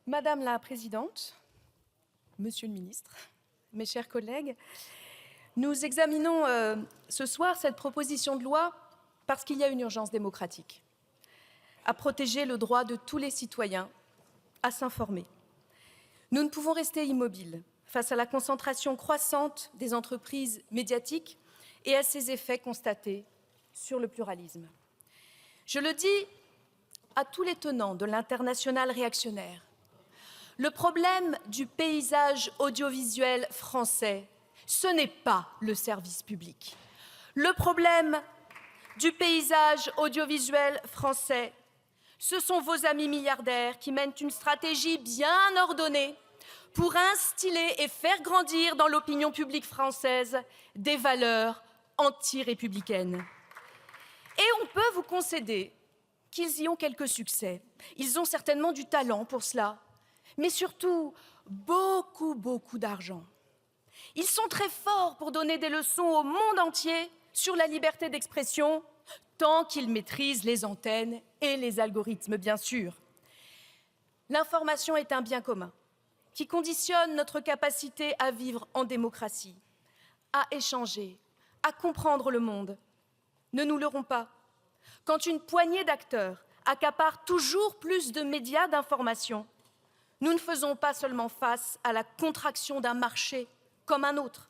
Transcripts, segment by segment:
Madame la Présidente, Monsieur le Ministre, mes chers collègues, nous examinons ce soir cette proposition de loi parce qu'il y a une urgence démocratique à protéger le droit de tous les citoyens à s'informer. Nous ne pouvons rester immobiles face à la concentration croissante des entreprises médiatiques et à ses effets constatés sur le pluralisme. Je le dis à tous les tenants de l'international réactionnaire, le problème du paysage audiovisuel français, ce n'est pas le service public. Le problème du paysage audiovisuel français, ce sont vos amis milliardaires qui mènent une stratégie bien ordonnée pour instiller et faire grandir dans l'opinion publique française des valeurs anti-républicaines. Et on peut vous concéder qu'ils y ont quelques succès. Ils ont certainement du talent pour cela, mais surtout beaucoup d'argent. Ils sont très forts pour donner des leçons au monde entier sur la liberté d'expression, tant qu'ils maîtrisent les antennes et les algorithmes, bien sûr. L'information est un bien commun qui conditionne notre capacité à vivre en démocratie, à échanger, à comprendre le monde. Ne nous leurrons pas. Quand une poignée d'acteurs accapare toujours plus de médias d'information, nous ne faisons pas seulement face à la contraction d'un marché comme un autre.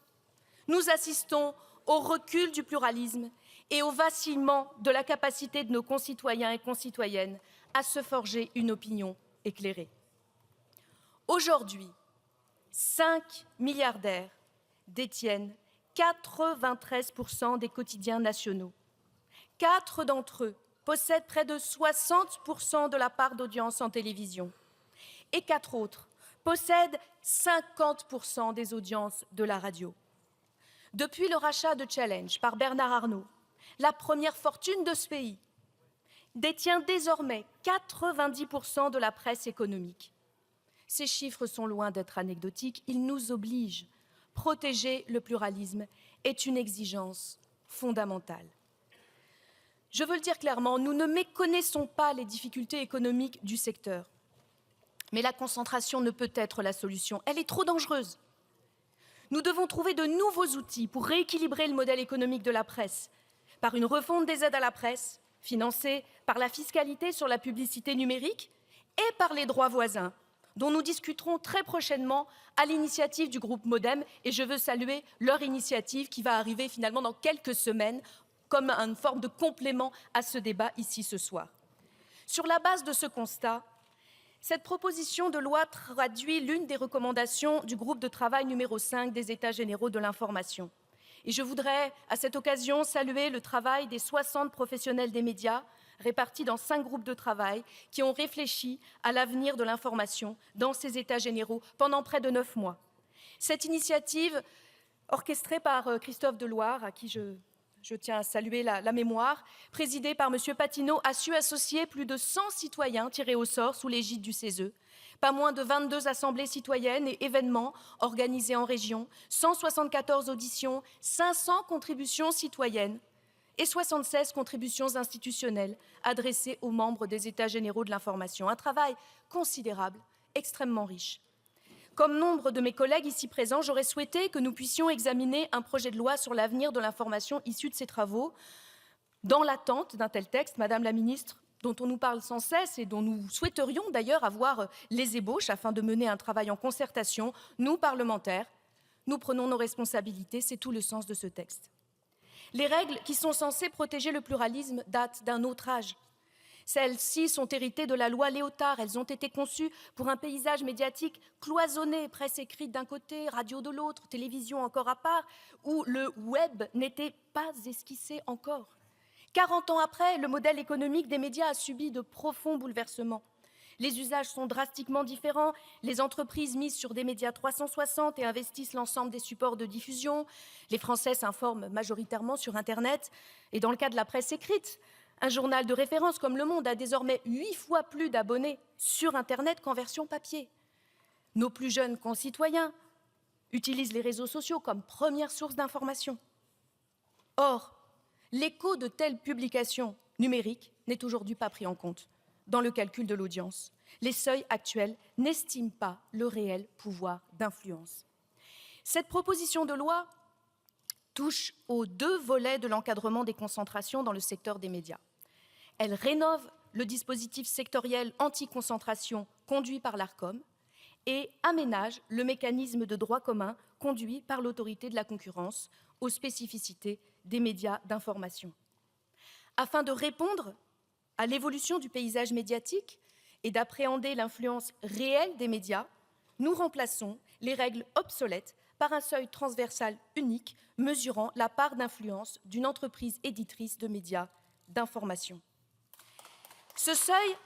Nous assistons au recul du pluralisme et au vacillement de la capacité de nos concitoyens et concitoyennes à se forger une opinion éclairée. Aujourd'hui, 5 milliardaires détiennent 93% des quotidiens nationaux. 4 d'entre eux possèdent près de 60% de la part d'audience en télévision. Et 4 autres possèdent 50% des audiences de la radio. Depuis le rachat de Challenge par Bernard Arnault, la première fortune de ce pays détient désormais 90% de la presse économique. Ces chiffres sont loin d'être anecdotiques, ils nous obligent. Protéger le pluralisme est une exigence fondamentale. Je veux le dire clairement, nous ne méconnaissons pas les difficultés économiques du secteur. Mais la concentration ne peut être la solution, elle est trop dangereuse. Nous devons trouver de nouveaux outils pour rééquilibrer le modèle économique de la presse, par une refonte des aides à la presse, financée par la fiscalité sur la publicité numérique et par les droits voisins, dont nous discuterons très prochainement à l'initiative du groupe Modem, et je veux saluer leur initiative qui va arriver finalement dans quelques semaines comme une forme de complément à ce débat ici ce soir. Sur la base de ce constat, cette proposition de loi traduit l'une des recommandations du groupe de travail numéro 5 des États généraux de l'information. Et je voudrais, à cette occasion, saluer le travail des 60 professionnels des médias, répartis dans 5 groupes de travail, qui ont réfléchi à l'avenir de l'information dans ces États généraux pendant près de 9 mois. Cette initiative, orchestrée par Christophe Deloire, à qui je tiens à saluer la mémoire, présidée par M. Patineau, a su associer plus de 100 citoyens tirés au sort sous l'égide du CESE, pas moins de 22 assemblées citoyennes et événements organisés en région, 174 auditions, 500 contributions citoyennes et 76 contributions institutionnelles adressées aux membres des États généraux de l'information. Un travail considérable, extrêmement riche. Comme nombre de mes collègues ici présents, j'aurais souhaité que nous puissions examiner un projet de loi sur l'avenir de l'information issu de ces travaux. Dans l'attente d'un tel texte, Madame la Ministre, dont on nous parle sans cesse et dont nous souhaiterions d'ailleurs avoir les ébauches afin de mener un travail en concertation, nous, parlementaires, nous prenons nos responsabilités, c'est tout le sens de ce texte. Les règles qui sont censées protéger le pluralisme datent d'un autre âge. Celles-ci sont héritées de la loi Léotard. Elles ont été conçues pour un paysage médiatique cloisonné, presse écrite d'un côté, radio de l'autre, télévision encore à part, où le web n'était pas esquissé encore. 40 ans après, le modèle économique des médias a subi de profonds bouleversements. Les usages sont drastiquement différents. Les entreprises misent sur des médias 360 et investissent l'ensemble des supports de diffusion. Les Français s'informent majoritairement sur Internet. Et dans le cas de la presse écrite, un journal de référence comme Le Monde a désormais 8 fois plus d'abonnés sur Internet qu'en version papier. Nos plus jeunes concitoyens utilisent les réseaux sociaux comme première source d'information. Or, l'écho de telles publications numériques n'est aujourd'hui pas pris en compte dans le calcul de l'audience. Les seuils actuels n'estiment pas le réel pouvoir d'influence. Cette proposition de loi touche aux 2 volets de l'encadrement des concentrations dans le secteur des médias. Elle rénove le dispositif sectoriel anti-concentration conduit par l'Arcom et aménage le mécanisme de droit commun conduit par l'autorité de la concurrence aux spécificités des médias d'information. Afin de répondre à l'évolution du paysage médiatique et d'appréhender l'influence réelle des médias, nous remplaçons les règles obsolètes par un seuil transversal unique mesurant la part d'influence d'une entreprise éditrice de médias d'information. Ce seuil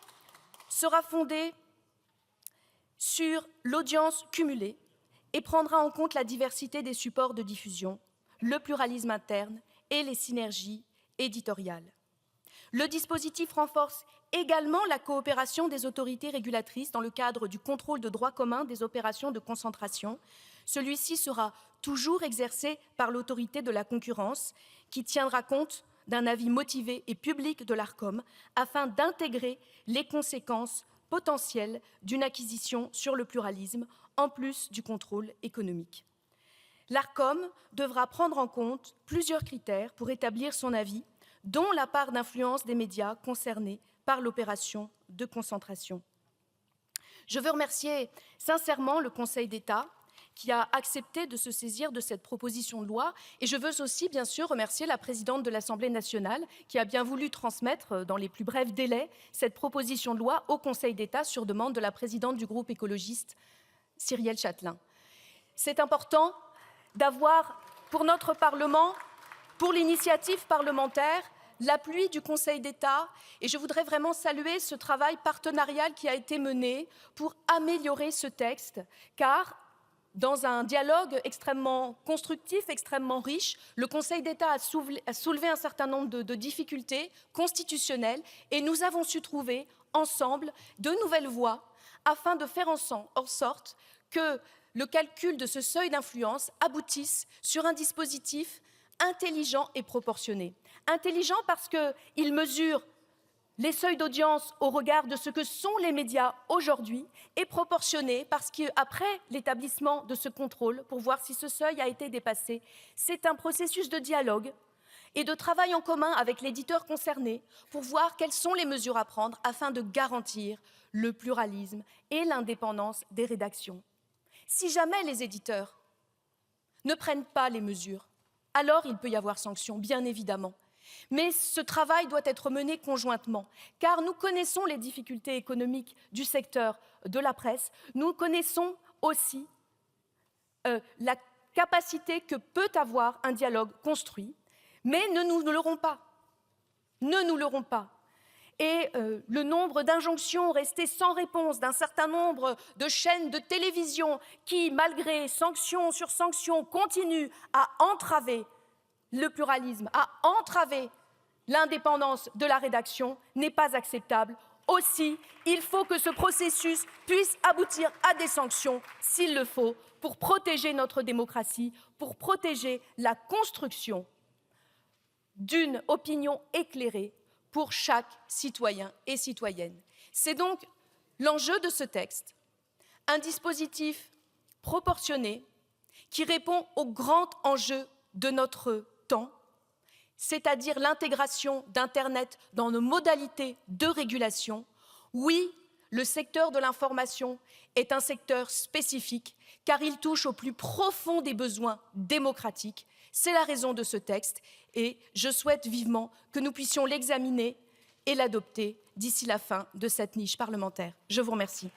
sera fondé sur l'audience cumulée et prendra en compte la diversité des supports de diffusion, le pluralisme interne et les synergies éditoriales. Le dispositif renforce également la coopération des autorités régulatrices dans le cadre du contrôle de droit commun des opérations de concentration. Celui-ci sera toujours exercé par l'autorité de la concurrence qui tiendra compte d'un avis motivé et public de l'Arcom afin d'intégrer les conséquences potentielles d'une acquisition sur le pluralisme en plus du contrôle économique. L'Arcom devra prendre en compte plusieurs critères pour établir son avis, dont la part d'influence des médias concernés par l'opération de concentration. Je veux remercier sincèrement le Conseil d'État qui a accepté de se saisir de cette proposition de loi. Et je veux aussi, bien sûr, remercier la présidente de l'Assemblée nationale qui a bien voulu transmettre dans les plus brefs délais cette proposition de loi au Conseil d'État sur demande de la présidente du groupe écologiste, Cyrielle Châtelain. C'est important d'avoir pour notre Parlement, pour l'initiative parlementaire, l'appui du Conseil d'État, et je voudrais vraiment saluer ce travail partenarial qui a été mené pour améliorer ce texte, car dans un dialogue extrêmement constructif, extrêmement riche, le Conseil d'État a soulevé un certain nombre de difficultés constitutionnelles et nous avons su trouver ensemble de nouvelles voies afin de faire en sorte que le calcul de ce seuil d'influence aboutisse sur un dispositif intelligent et proportionné. Intelligent parce qu'il mesure les seuils d'audience au regard de ce que sont les médias aujourd'hui et proportionné parce qu'après l'établissement de ce contrôle, pour voir si ce seuil a été dépassé, c'est un processus de dialogue et de travail en commun avec l'éditeur concerné pour voir quelles sont les mesures à prendre afin de garantir le pluralisme et l'indépendance des rédactions. Si jamais les éditeurs ne prennent pas les mesures, alors il peut y avoir sanction, bien évidemment. Mais ce travail doit être mené conjointement, car nous connaissons les difficultés économiques du secteur de la presse, nous connaissons aussi la capacité que peut avoir un dialogue construit, mais ne nous leurrons pas. Ne nous leurrons pas. Et le nombre d'injonctions restées sans réponse d'un certain nombre de chaînes de télévision qui, malgré sanctions sur sanctions, continuent à entraver le pluralisme, à entraver l'indépendance de la rédaction n'est pas acceptable. Aussi, il faut que ce processus puisse aboutir à des sanctions, s'il le faut, pour protéger notre démocratie, pour protéger la construction d'une opinion éclairée pour chaque citoyen et citoyenne. C'est donc l'enjeu de ce texte, un dispositif proportionné qui répond aux grands enjeux de notre temps, c'est-à-dire l'intégration d'Internet dans nos modalités de régulation. Oui, le secteur de l'information est un secteur spécifique car il touche au plus profond des besoins démocratiques. C'est la raison de ce texte et je souhaite vivement que nous puissions l'examiner et l'adopter d'ici la fin de cette niche parlementaire. Je vous remercie.